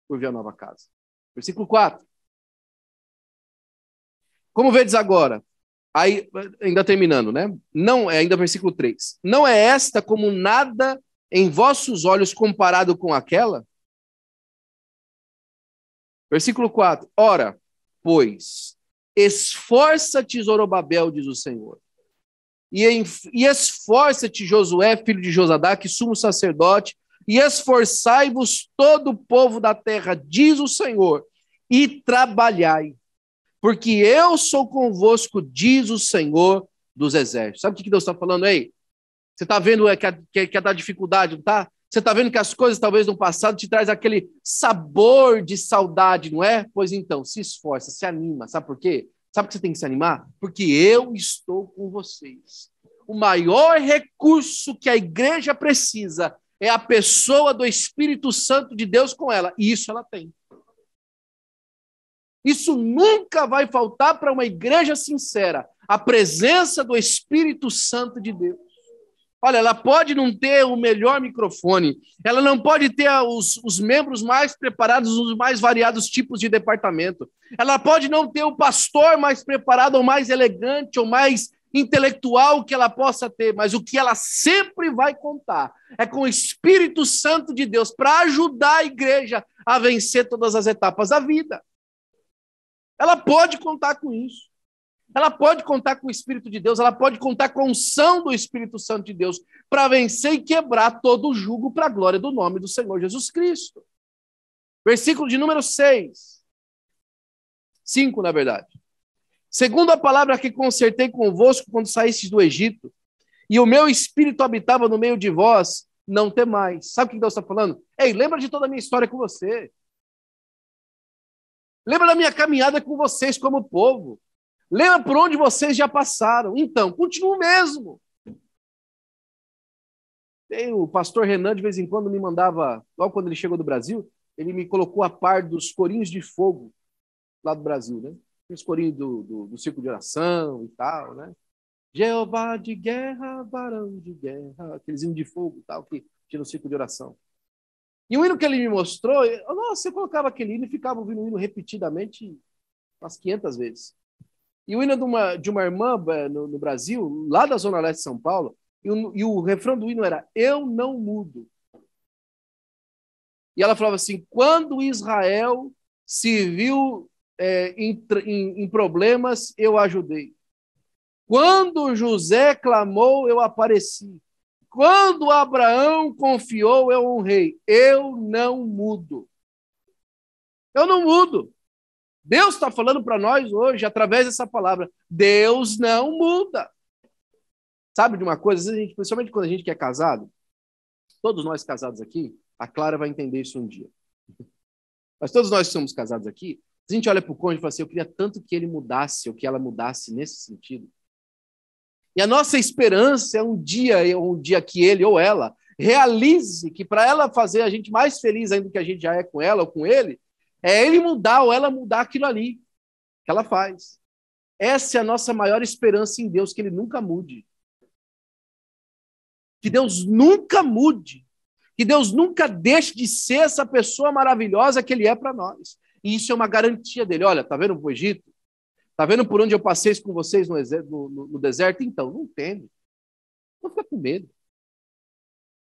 por ver a nova casa. Versículo 4. Como vedes agora? Aí, ainda terminando, né? Não, ainda versículo 3. Não é esta como nada em vossos olhos comparado com aquela? Versículo 4. Ora, pois, esforça-te, Zorobabel, diz o Senhor, e esforça-te, Josué, filho de Josadaque, sumo sacerdote, e esforçai-vos todo o povo da terra, diz o Senhor, e trabalhai, porque eu sou convosco, diz o Senhor dos exércitos. Sabe o que Deus está falando aí? Você está vendo que é da dificuldade, não está? Você está vendo que as coisas talvez no passado te traz aquele sabor de saudade, não é? Pois então, se esforça, se anima. Sabe por quê? Sabe por que você tem que se animar? Porque eu estou com vocês. o maior recurso que a igreja precisa é a pessoa do Espírito Santo de Deus com ela. E isso ela tem. Isso nunca vai faltar para uma igreja sincera. A presença do Espírito Santo de Deus. Olha, ela pode não ter o melhor microfone, ela não pode ter os membros mais preparados nos mais variados tipos de departamento, ela pode não ter o pastor mais preparado, ou mais elegante, ou mais intelectual que ela possa ter, mas o que ela sempre vai contar é com o Espírito Santo de Deus para ajudar a igreja a vencer todas as etapas da vida. Ela pode contar com isso. Ela pode contar com o Espírito de Deus, ela pode contar com a unção do Espírito Santo de Deus para vencer e quebrar todo o jugo para a glória do nome do Senhor Jesus Cristo. Versículo de número 6. 5, na verdade. Segundo a palavra que concertei convosco quando saístes do Egito, e o meu Espírito habitava no meio de vós, não temais. Sabe o que Deus está falando? Ei, lembra de toda a minha história com você. Lembra da minha caminhada com vocês como povo. Lembra por onde vocês já passaram. Então, continua o mesmo. O pastor Renan, de vez em quando, me mandava, logo quando ele chegou do Brasil, ele me colocou a par dos corinhos de fogo lá do Brasil, né? Os corinhos do círculo de oração e tal, né? Jeová de guerra, varão de guerra, aqueles hinos de fogo e tal, que tinha no círculo de oração. E o hino que ele me mostrou, nossa, eu colocava aquele hino e ficava ouvindo o hino repetidamente umas 500 vezes. E o hino de uma irmã no Brasil, lá da Zona Leste de São Paulo, e o refrão do hino era: eu não mudo. E ela falava assim: quando Israel se viu em problemas, eu ajudei. Quando José clamou, eu apareci. Quando Abraão confiou, eu honrei. Eu não mudo. Eu não mudo. Deus está falando para nós hoje, através dessa palavra. Deus não muda. Sabe de uma coisa? Principalmente quando a gente que é casado, todos nós casados aqui, a Clara vai entender isso um dia. Mas todos nós que somos casados aqui, a gente olha para o cônjuge e fala assim: eu queria tanto que ele mudasse, ou que ela mudasse nesse sentido. E a nossa esperança é um dia que ele ou ela realize que, para ela fazer a gente mais feliz ainda do que a gente já é com ela ou com ele, é ele mudar ou ela mudar aquilo ali que ela faz. Essa é a nossa maior esperança em Deus, que ele nunca mude. Que Deus nunca mude. Que Deus nunca deixe de ser essa pessoa maravilhosa que ele é para nós. E isso é uma garantia dele. Olha, tá vendo o Egito? Tá vendo por onde eu passei com vocês no deserto? Então, não teme. Não fica com medo.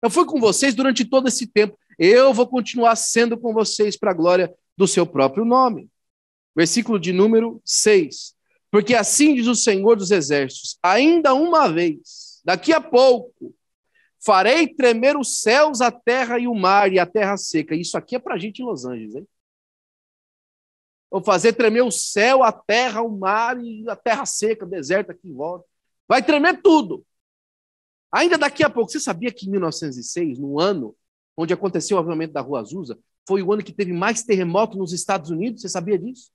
Eu fui com vocês durante todo esse tempo. Eu vou continuar sendo com vocês para a glória do seu próprio nome. Versículo de número 6. Porque assim diz o Senhor dos Exércitos: ainda uma vez, daqui a pouco, farei tremer os céus, a terra e o mar e a terra seca. Isso aqui é para a gente em Los Angeles, hein? Vou fazer tremer o céu, a terra, o mar e a terra seca, o deserto aqui em volta. Vai tremer tudo. Ainda daqui a pouco. Você sabia que em 1906, no ano onde aconteceu o avivamento da Rua Azusa, foi o ano que teve mais terremoto nos Estados Unidos? Você sabia disso?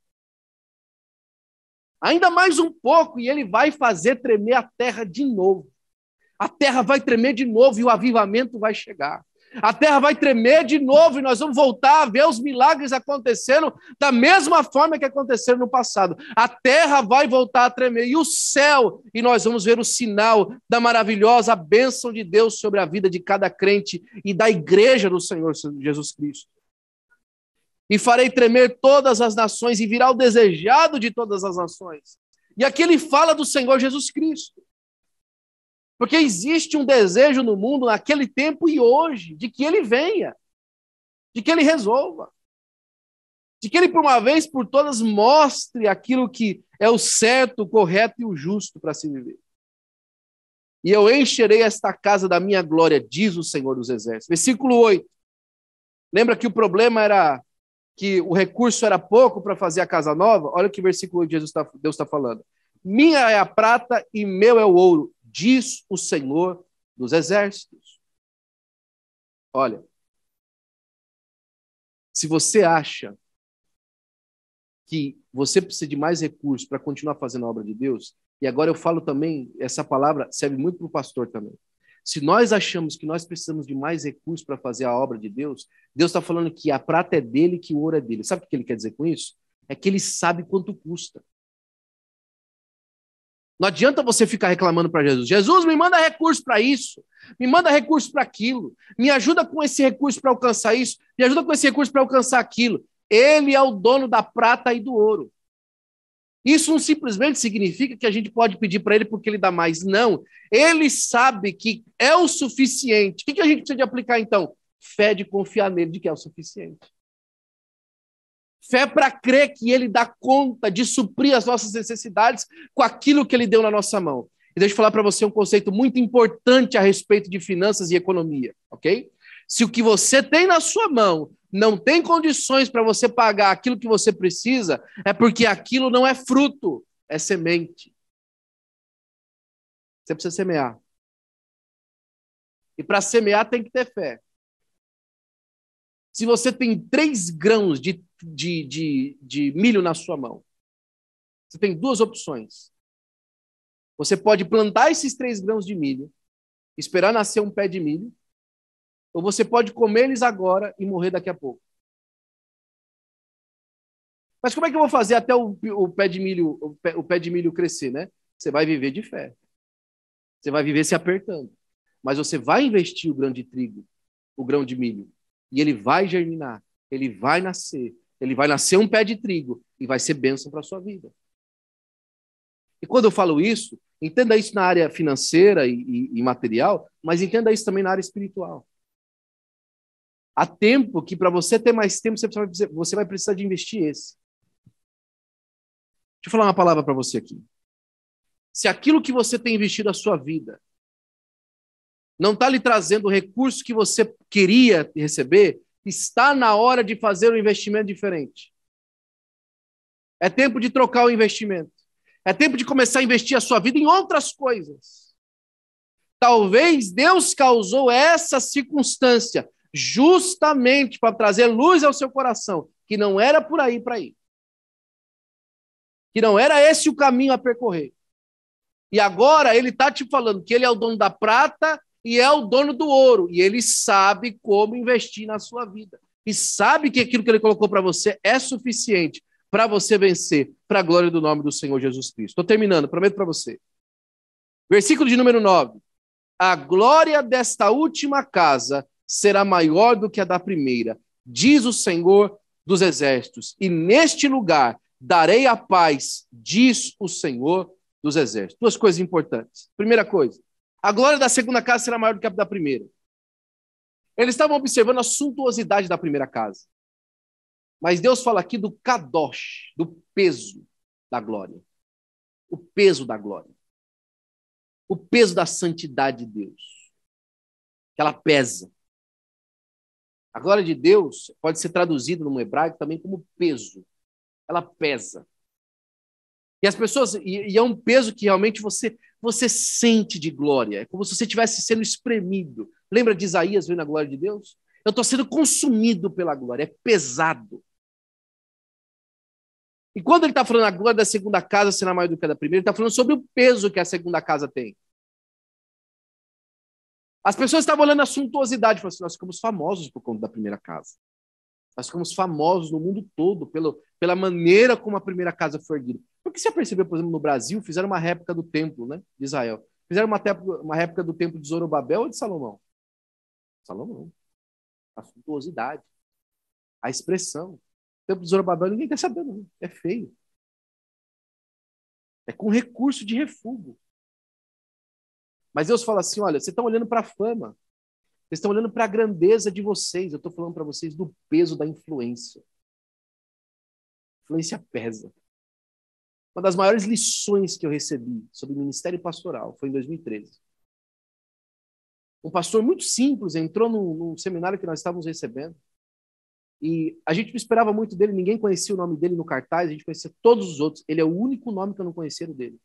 Ainda mais um pouco e ele vai fazer tremer a terra de novo. A terra vai tremer de novo e o avivamento vai chegar. A terra vai tremer de novo e nós vamos voltar a ver os milagres acontecendo da mesma forma que aconteceram no passado. A terra vai voltar a tremer e o céu, e nós vamos ver o sinal da maravilhosa bênção de Deus sobre a vida de cada crente e da igreja do Senhor Jesus Cristo. E farei tremer todas as nações e virá o desejado de todas as nações. E aqui ele fala do Senhor Jesus Cristo. Porque existe um desejo no mundo, naquele tempo e hoje, de que ele venha, de que ele resolva, de que ele, por uma vez por todas, mostre aquilo que é o certo, o correto e o justo para se viver. E eu encherei esta casa da minha glória, diz o Senhor dos Exércitos. Versículo 8. Lembra que o problema era que o recurso era pouco para fazer a casa nova? Olha o que versículo 8 Deus está falando. Minha é a prata e meu é o ouro, diz o Senhor dos Exércitos. Olha, se você acha que você precisa de mais recursos para continuar fazendo a obra de Deus, E agora eu falo também, essa palavra serve muito para o pastor também. Se nós achamos que nós precisamos de mais recursos para fazer a obra de Deus, Deus está falando que a prata é dele, que o ouro é dele. Sabe o que ele quer dizer com isso? É que ele sabe quanto custa. Não adianta você ficar reclamando para Jesus. Jesus, me manda recurso para isso. Me manda recurso para aquilo. Me ajuda com esse recurso para alcançar isso. Me ajuda com esse recurso para alcançar aquilo. Ele é o dono da prata e do ouro. Isso não simplesmente significa que a gente pode pedir para ele porque ele dá mais. Não. Ele sabe que é o suficiente. O que a gente precisa de aplicar, então? Fé de confiar nele de que é o suficiente. Fé para crer que ele dá conta de suprir as nossas necessidades com aquilo que ele deu na nossa mão. E deixa eu falar para você um conceito muito importante a respeito de finanças e economia, ok? Se o que você tem na sua mão não tem condições para você pagar aquilo que você precisa, é porque aquilo não é fruto, é semente. Você precisa semear. E para semear tem que ter fé. Se você tem 3 grãos de milho na sua mão, você tem 2 opções. Você pode plantar esses 3 grãos de milho, esperar nascer um pé de milho, ou você pode comer eles agora e morrer daqui a pouco. Mas como é que eu vou fazer até o pé de milho crescer, né? Você vai viver de fé. Você vai viver se apertando. Mas você vai investir o grão de trigo, o grão de milho, e ele vai germinar, ele vai nascer um pé de trigo e vai ser bênção para a sua vida. E quando eu falo isso, entenda isso na área financeira e material, mas entenda isso também na área espiritual. Há tempo que, para você ter mais tempo, você vai precisar de investir esse. Deixa eu falar uma palavra para você aqui. Se aquilo que você tem investido a sua vida não está lhe trazendo o recurso que você queria receber, está na hora de fazer um investimento diferente. É tempo de trocar o investimento. É tempo de começar a investir a sua vida em outras coisas. Talvez Deus causou essa circunstância justamente para trazer luz ao seu coração, que não era por aí para ir. Que não era esse o caminho a percorrer. E agora ele está te falando que ele é o dono da prata e é o dono do ouro. E ele sabe como investir na sua vida. E sabe que aquilo que ele colocou para você é suficiente para você vencer, para a glória do nome do Senhor Jesus Cristo. Estou terminando, prometo para você. Versículo de número 9. A glória desta última casa será maior do que a da primeira, diz o Senhor dos Exércitos. E neste lugar darei a paz, diz o Senhor dos Exércitos. 2 coisas importantes. Primeira coisa, a glória da segunda casa será maior do que a da primeira. Eles estavam observando a suntuosidade da primeira casa. Mas Deus fala aqui do kadosh, do peso da glória. O peso da glória. O peso da santidade de Deus. Que ela pesa. A glória de Deus pode ser traduzida no hebraico também como peso. Ela pesa. E as pessoas, e é um peso que realmente você sente de glória. É como se você estivesse sendo espremido. Lembra de Isaías vendo a glória de Deus? Eu estou sendo consumido pela glória. É pesado. E quando ele está falando a glória da segunda casa será maior do que a da primeira, ele está falando sobre o peso que a segunda casa tem. As pessoas estavam olhando a suntuosidade e falaram assim, nós ficamos famosos por conta da primeira casa. Nós ficamos famosos no mundo todo pela maneira como a primeira casa foi erguida. Porque você percebeu, por exemplo, no Brasil, fizeram uma réplica do templo, né, de Israel. Fizeram uma réplica do templo de Zorobabel ou de Salomão? Salomão. A suntuosidade. A expressão. O templo de Zorobabel ninguém quer saber, não. É feio. É com recurso de refúgio. Mas Deus fala assim, olha, vocês estão olhando para a fama. Vocês estão olhando para a grandeza de vocês. Eu estou falando para vocês do peso da influência. A influência pesa. Uma das maiores lições que eu recebi sobre ministério pastoral foi em 2013. Um pastor muito simples entrou num seminário que nós estávamos recebendo. E a gente não esperava muito dele, ninguém conhecia o nome dele no cartaz, a gente conhecia todos os outros. Ele é o único nome que eu não conhecia dele.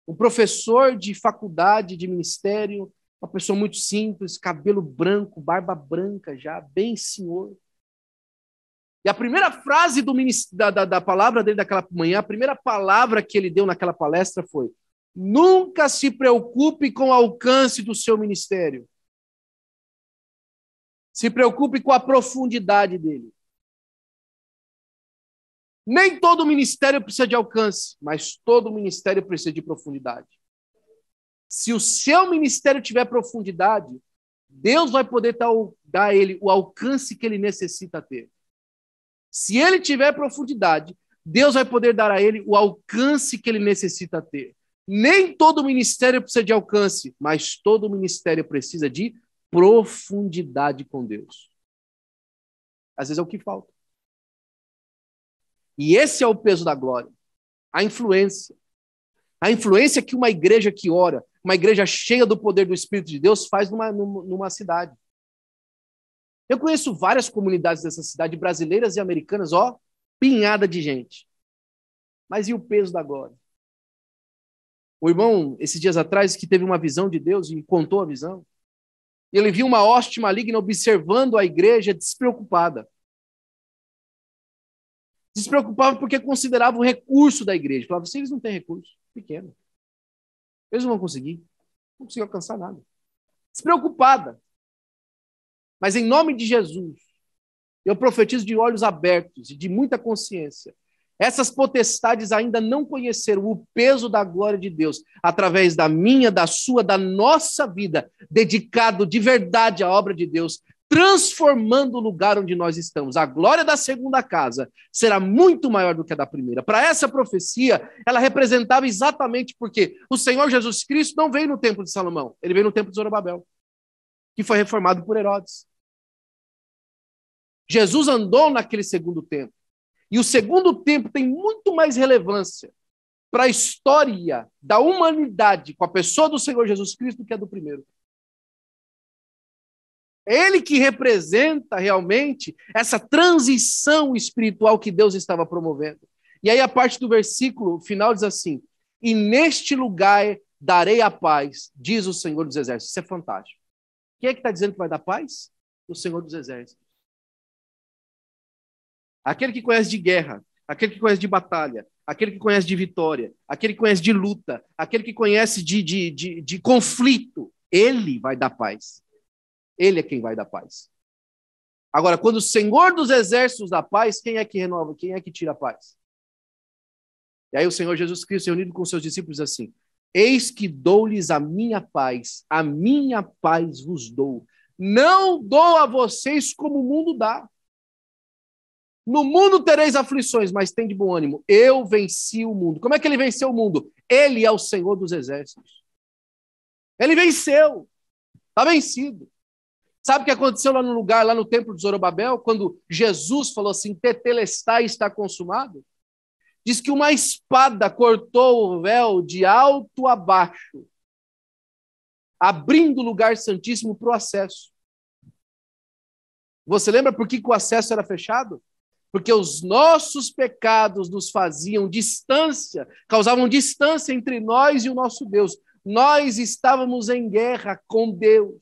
Um professor de faculdade, de ministério, uma pessoa muito simples, cabelo branco, barba branca já, bem senhor. E a primeira frase da palavra dele daquela manhã, a primeira palavra que ele deu naquela palestra foi: nunca se preocupe com o alcance do seu ministério. Se preocupe com a profundidade dele. Nem todo ministério precisa de alcance, mas todo ministério precisa de profundidade. Se o seu ministério tiver profundidade, Deus vai poder dar a ele o alcance que ele necessita ter. Se ele tiver profundidade, Deus vai poder dar a ele o alcance que ele necessita ter. Nem todo ministério precisa de alcance, mas todo ministério precisa de profundidade com Deus. Às vezes é o que falta. E esse é o peso da glória. A influência. A influência que uma igreja que ora, uma igreja cheia do poder do Espírito de Deus faz numa cidade. Eu conheço várias comunidades dessa cidade, brasileiras e americanas, pinhada de gente. Mas e o peso da glória? O irmão, esses dias atrás, que teve uma visão de Deus e contou a visão, ele viu uma hoste maligna observando a igreja despreocupada. Despreocupava porque considerava o recurso da igreja. Falava, eles não têm recurso, pequeno. Eles não vão conseguir alcançar nada. Despreocupada. Mas em nome de Jesus, eu profetizo de olhos abertos e de muita consciência. Essas potestades ainda não conheceram o peso da glória de Deus através da minha, da sua, da nossa vida, dedicado de verdade à obra de Deus, transformando o lugar onde nós estamos. A glória da segunda casa será muito maior do que a da primeira. Para essa profecia, ela representava exatamente porque o Senhor Jesus Cristo não veio no templo de Salomão, ele veio no templo de Zorobabel, que foi reformado por Herodes. Jesus andou naquele segundo templo. E o segundo templo tem muito mais relevância para a história da humanidade com a pessoa do Senhor Jesus Cristo do que a do primeiro. É ele que representa realmente essa transição espiritual que Deus estava promovendo. E aí a parte do versículo final diz assim: e neste lugar darei a paz, diz o Senhor dos Exércitos. Isso é fantástico. Quem é que está dizendo que vai dar paz? O Senhor dos Exércitos. Aquele que conhece de guerra, aquele que conhece de batalha, aquele que conhece de vitória, aquele que conhece de luta, aquele que conhece de conflito, ele vai dar paz. Ele é quem vai dar paz. Agora, quando o Senhor dos Exércitos dá paz, quem é que renova? Quem é que tira a paz? E aí o Senhor Jesus Cristo, reunido com seus discípulos, diz assim: eis que dou-lhes a minha paz vos dou. Não dou a vocês como o mundo dá. No mundo tereis aflições, mas tem de bom ânimo. Eu venci o mundo. Como é que ele venceu o mundo? Ele é o Senhor dos Exércitos. Ele venceu. Está vencido. Sabe o que aconteceu lá no lugar, lá no templo de Zorobabel, quando Jesus falou assim, tetelestai, está consumado? Diz que uma espada cortou o véu de alto a baixo, abrindo o lugar santíssimo para o acesso. Você lembra por que o acesso era fechado? Porque os nossos pecados nos faziam distância, causavam distância entre nós e o nosso Deus. Nós estávamos em guerra com Deus.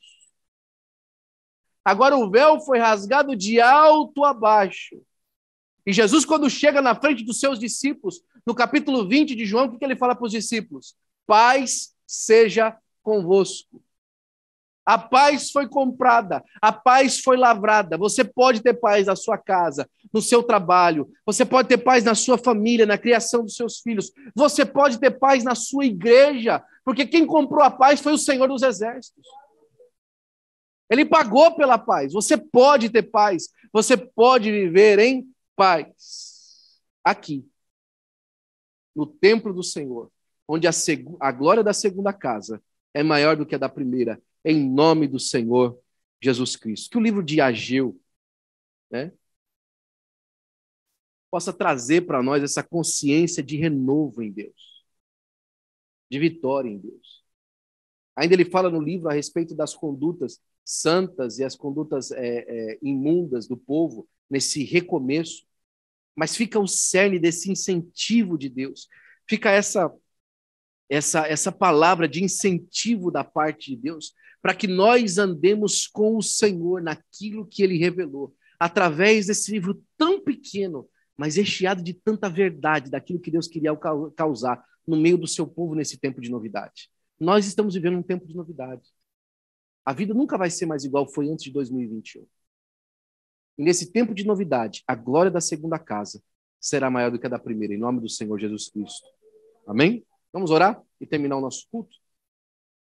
Agora o véu foi rasgado de alto a baixo. E Jesus, quando chega na frente dos seus discípulos, no capítulo 20 de João, o que ele fala para os discípulos? Paz seja convosco. A paz foi comprada, a paz foi lavrada. Você pode ter paz na sua casa, no seu trabalho. Você pode ter paz na sua família, na criação dos seus filhos. Você pode ter paz na sua igreja, porque quem comprou a paz foi o Senhor dos Exércitos. Ele pagou pela paz. Você pode ter paz. Você pode viver em paz. Aqui, no templo do Senhor, onde a glória da segunda casa é maior do que a da primeira, em nome do Senhor Jesus Cristo. Que o livro de Ageu, possa trazer para nós essa consciência de renovo em Deus, de vitória em Deus. Ainda ele fala no livro a respeito das condutas santas e as condutas imundas do povo nesse recomeço, mas fica o cerne desse incentivo de Deus, fica essa palavra de incentivo da parte de Deus, para que nós andemos com o Senhor naquilo que Ele revelou. através desse livro tão pequeno, mas recheado de tanta verdade, daquilo que Deus queria causar no meio do seu povo nesse tempo de novidade. Nós estamos vivendo um tempo de novidade. A vida nunca vai ser mais igual foi antes de 2021. E nesse tempo de novidade, a glória da segunda casa será maior do que a da primeira, em nome do Senhor Jesus Cristo. Amém? Vamos orar e terminar o nosso culto?